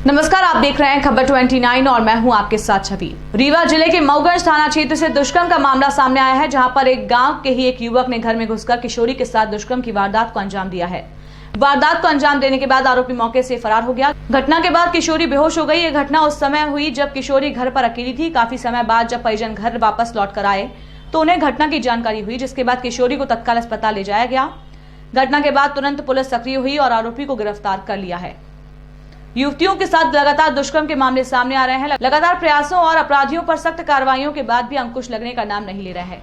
नमस्कार, आप देख रहे हैं खबर 29 और मैं हूं आपके साथ छवि। रीवा जिले के मऊगंज थाना क्षेत्र से दुष्कर्म का मामला सामने आया है, जहां पर एक गांव के ही एक युवक ने घर में घुसकर किशोरी के साथ दुष्कर्म की वारदात को अंजाम दिया है। वारदात को अंजाम देने के बाद आरोपी मौके से फरार हो गया। घटना के बाद किशोरी बेहोश हो गई। ये घटना उस समय हुई जब किशोरी घर पर अकेली थी। काफी समय बाद जब परिजन घर वापस लौट कर आए तो उन्हें घटना की जानकारी हुई, जिसके बाद किशोरी को तत्काल अस्पताल ले जाया गया। घटना के बाद तुरंत पुलिस सक्रिय हुई और आरोपी को गिरफ्तार कर लिया है। युवतियों के साथ लगातार दुष्कर्म के मामले सामने आ रहे हैं। लगातार प्रयासों और अपराधियों पर सख्त कार्रवाइयों के बाद भी अंकुश लगने का नाम नहीं ले रहा है।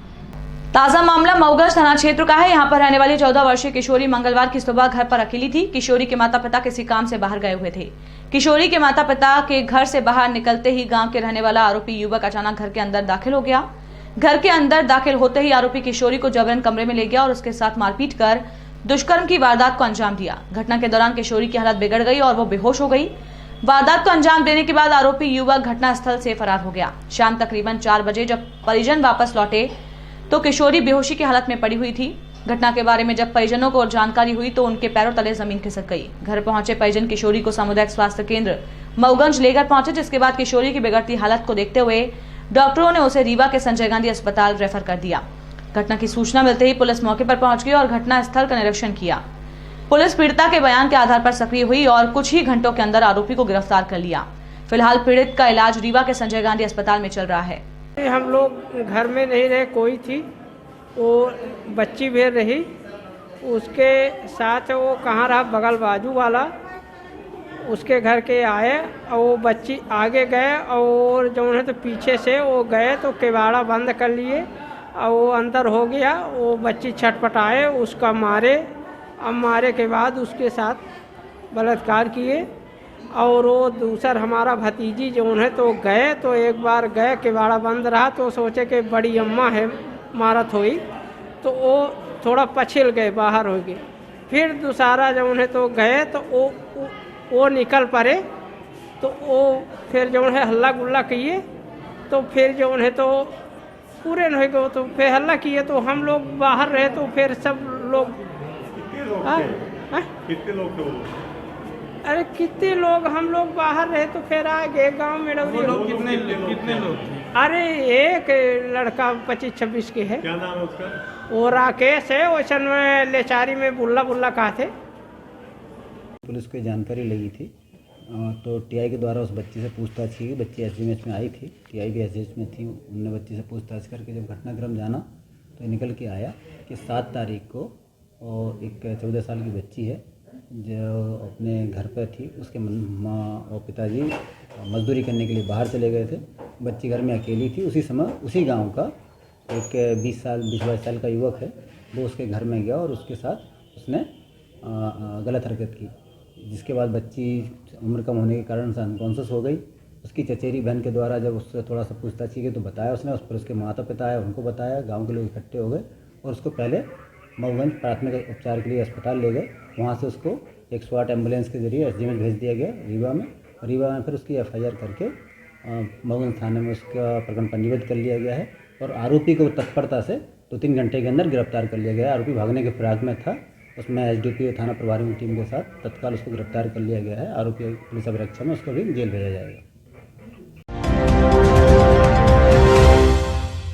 ताजा मामला मऊगंज थाना क्षेत्र का है। यहाँ पर रहने वाली 14 वर्षीय किशोरी मंगलवार की सुबह घर पर अकेली थी। किशोरी के माता पिता किसी काम से बाहर गए हुए थे। किशोरी के माता पिता के घर से बाहर निकलते ही गाँव के रहने वाला आरोपी युवक अचानक घर के अंदर दाखिल हो गया। घर के अंदर दाखिल होते ही आरोपी किशोरी को जबरन कमरे में ले गया और उसके साथ मारपीट कर दुष्कर्म की वारदात को अंजाम दिया। घटना के दौरान किशोरी की हालत बिगड़ गई और वो बेहोश हो गई। वारदात को अंजाम देने के बाद आरोपी युवक घटनास्थल से फरार हो गया। शाम तकरीबन 4 बजे जब परिजन वापस लौटे तो किशोरी बेहोशी की हालत में पड़ी हुई थी। घटना के बारे में जब परिजनों को जानकारी हुई तो उनके पैरों तले जमीन खिसक गई। घर पहुंचे परिजन किशोरी को सामुदायिक स्वास्थ्य केंद्र मऊगंज लेकर पहुंचे, जिसके बाद किशोरी की बिगड़ती हालत को देखते हुए डॉक्टरों ने उसे रीवा के संजय गांधी अस्पताल रेफर कर दिया। घटना की सूचना मिलते ही पुलिस मौके पर पहुंच गई और घटना स्थल का निरीक्षण किया। पुलिस पीड़िता के बयान के आधार पर सक्रिय हुई और कुछ ही घंटों के अंदर आरोपी को गिरफ्तार कर लिया। फिलहाल पीड़ित का इलाज रीवा के संजय गांधी अस्पताल में चल रहा है। हम लोग घर में नहीं रहे, कोई थी वो बच्ची भी रही, उसके साथ वो कहाँ रहा बगल बाजू वाला उसके घर के आए और वो बच्ची आगे गए और जो है तो पीछे से वो गए तो किवाड़ा बंद कर लिए और वो अंदर हो गया। वो बच्ची छटपटाए, उसका मारे। अब मारे के बाद उसके साथ बलात्कार किए और वो दूसर हमारा भतीजी जो है तो गए तो एक बार गए, किवाड़ा बंद रहा तो सोचे कि बड़ी अम्मा है मारत हुई तो वो थोड़ा पछिल गए, बाहर हो गए। फिर दूसरा जो है तो गए तो वो निकल पड़े तो वो फिर जो है हल्ला गुल्ला किए तो फिर जो है तो पूरे नहीं गए तो फिर हल्ला किए तो हम लोग बाहर रहे तो फिर सब लोग कितने लोग थे वो? अरे कितने लोग, हम लोग बाहर रहे तो फिर आ गए गाँव में। कितने लोग थे? अरे एक लड़का 25-26 के है। क्या नाम है उसका? वो राकेश है। वैसन में लेचारी में बुल्ला बुल्ला कहा थे। पुलिस को जानकारी लगी थी तो टीआई के द्वारा उस बच्ची से पूछताछ की। बच्ची एसडीएमएच में आई थी, टीआई भी एसडीएमएच में थी। उनने बच्ची से पूछताछ करके जब घटनाक्रम जाना तो निकल के आया कि 7 तारीख को और एक 14 साल की बच्ची है जो अपने घर पर थी। उसके माँ और पिताजी मजदूरी करने के लिए बाहर चले गए थे। बच्ची घर में अकेली थी। उसी समय उसी गांव का एक 20-22 साल का युवक है, वो उसके घर में गया और उसके साथ उसने गलत हरकत की, जिसके बाद बच्ची उम्र कम होने के कारण से अनकॉन्शियस हो गई। उसकी चचेरी बहन के द्वारा जब उससे थोड़ा सा पूछताछ की गई तो बताया उसने। उस पर उसके माता पिता आए, उनको बताया, गांव के लोग इकट्ठे हो गए और उसको पहले मऊगंज प्राथमिक उपचार के लिए अस्पताल ले गए। वहाँ से उसको 108 एम्बुलेंस के जरिए एसडीएमएच भेज दिया गया रीवा में। रीवा में फिर उसकी एफआईआर करके मऊगंज थाने में उसका प्रकरण पंजीबद्ध कर लिया गया है और आरोपी को तत्परता से 2-3 घंटे के अंदर गिरफ्तार कर लिया गया है। आरोपी भागने के फिराक में था। उसमें एसडीपीओ थाना प्रभारी की टीम के साथ तत्काल उसको गिरफ्तार कर लिया गया है। आरोपी पुलिस अभिरक्षा में उसको भी जेल भेजा जाएगा।